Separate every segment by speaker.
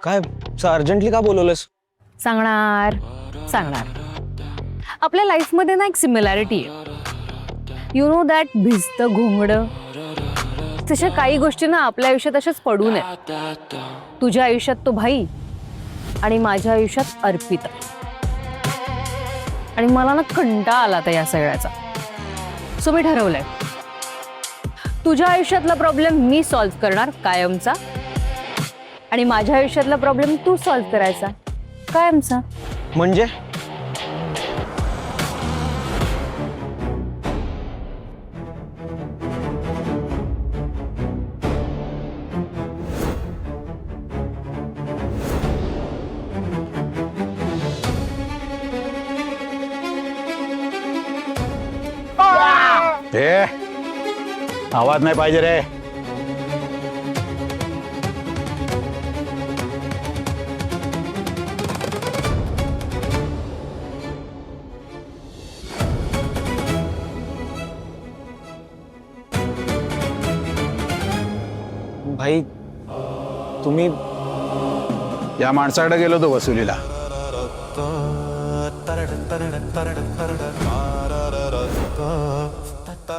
Speaker 1: काय अर्जंटली का बोलवलंस?
Speaker 2: सांगणार सांगणार आपल्या लाईफ मध्ये ना एक सिमिलॅरिटी आहे. यु नो दॅट भिजतं घोंगडं. तशा काही गोष्टी ना आपल्या आयुष्यात अशाच पडू नये. तुझ्या आयुष्यात तो भाई आणि माझ्या आयुष्यात अर्पिता. आणि मला ना कंटाळा आला त्या सगळ्याचा. सो मी ठरवलंय तुझ्या आयुष्यातला प्रॉब्लेम मी सॉल्व्ह करणार कायमचा आणि माझ्या आयुष्यातला प्रॉब्लेम तू सॉल्व्ह करायचा कायमचा.
Speaker 1: म्हणजे
Speaker 3: ए, आवाज नाही पाहिजे रे.
Speaker 1: भाई तुम्ही
Speaker 3: या माणसाकडे गेलो तो वसुलीला.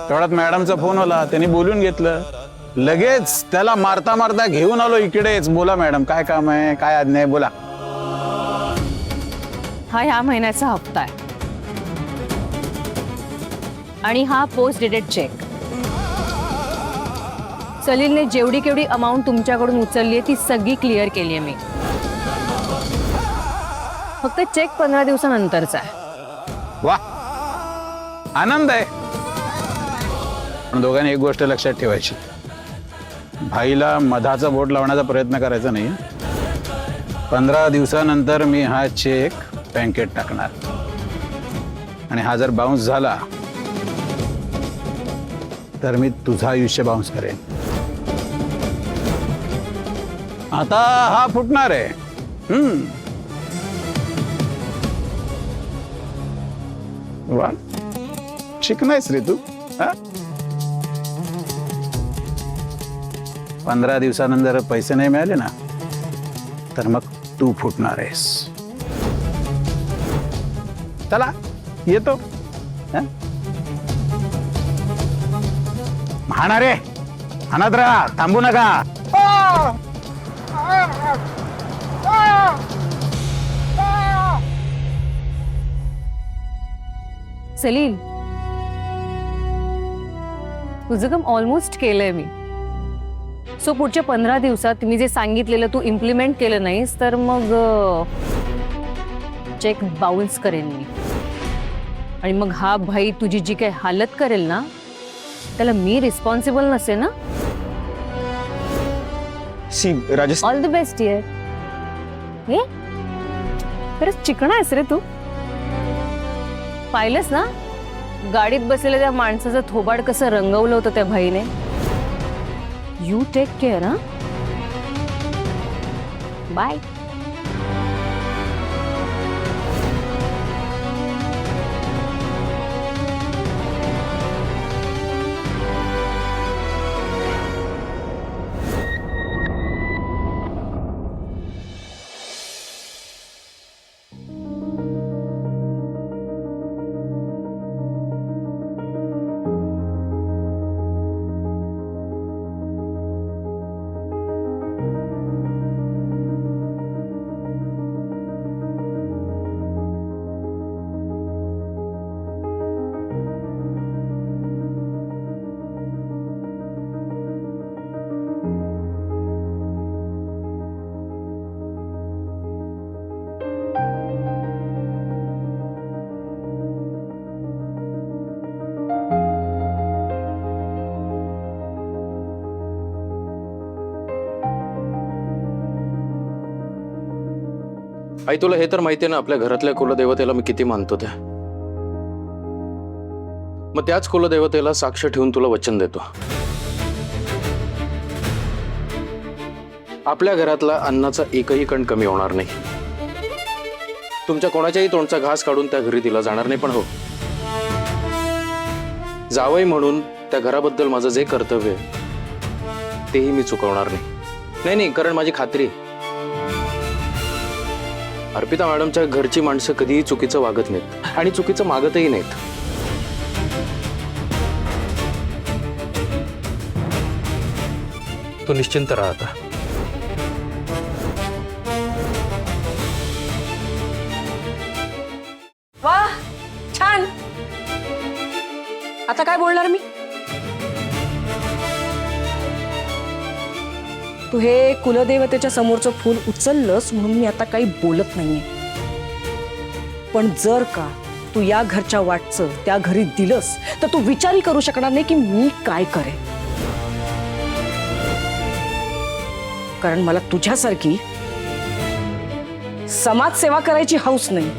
Speaker 3: तेवढ्यात मॅडमचा फोन आला, त्यांनी बोलून घेतलं. लगेच त्याला मारता मारता घेऊन आलो इकडेच. बोला मॅडम, काय काम आहे, काय आज्ञा आहे, बोला.
Speaker 2: हा ह्या महिन्याचा हप्ता आहे आणि हा पोस्ट डेटेड चेक. सलीलने जेवढी केवढी अमाऊंट तुमच्याकडून उचलली आहे ती सगळी क्लिअर केली आहे मी. फक्त चेक 15 दिवसानंतरचा आहे.
Speaker 3: वा, आनंद आहे. पण दोघांनी एक गोष्ट लक्षात ठेवायची, भाईला मधाचा बोट लावण्याचा प्रयत्न करायचा नाही. 15 दिवसानंतर मी हा चेक बँकेत टाकणार आणि हा जर बाउन्स झाला तर मी तुझं आयुष्य बाउन्स करेन. आता हा फुटणार आहे. वा, शिकणायस रे तू. 15 दिवसानंतर पैसे नाही मिळाले ना तर मग तू फुटणार आहेस. चला येतो. हाणा रे, हाणत राहा, थांबू नका.
Speaker 2: सलील, तुझं काम ऑलमोस्ट केलंय मी. सो पुढच्या 15 दिवसात मी जे सांगितलेलं तू इम्प्लिमेंट केलं नाहीस तर मग चेक बाउन्स करेन मी. आणि मग हा भाई तुझी जी काही हालत करेल ना त्याला मी रिस्पॉन्सिबल नसे ना.
Speaker 1: See Rajesh,
Speaker 2: all the best dear. हे खरंच चिकणा आहेस रे तू. पाहिलंस ना गाडीत बसलेल्या त्या माणसाचं थोबाड कसं रंगवलं होतं त्या भाईने. You take care. हा, बाय.
Speaker 4: आई, तुला हे तर माहिती आहे ना आपल्या घरातल्या कुलदेवतेला मी किती मानतो त्या. मग त्याच कुलदेवतेला साक्ष ठेवून तुला वचन देतो, आपल्या घरातला अन्नाचा एकही कण कमी होणार नाही. तुमच्या कोणाच्याही तोंडचा घास काढून त्या घरी दिला जाणार नाही. पण हो, जावई म्हणून त्या घराबद्दल माझं जे कर्तव्य आहे तेही मी चुकवणार नाही. नाही, कारण माझी खात्री आहे अर्पिता मॅडमच्या घरची माणसं कधीही चुकीचं वागत नाहीत आणि चुकीचं मागतही नाहीत. तू निश्चिंत राहा आता.
Speaker 5: वा छान. आता काय बोलणार मी? तू हे कुलदेवतेच्या समोरचं फूल उचललंस म्हणून मी आता काही बोलत नाहीये. पण जर का तू या घरच्या वाटचं त्या घरी दिलंस तर तू विचारही करू शकणार नाही की मी काय करेन. कारण मला तुझ्यासारखी समाजसेवा करायची हौस नाही.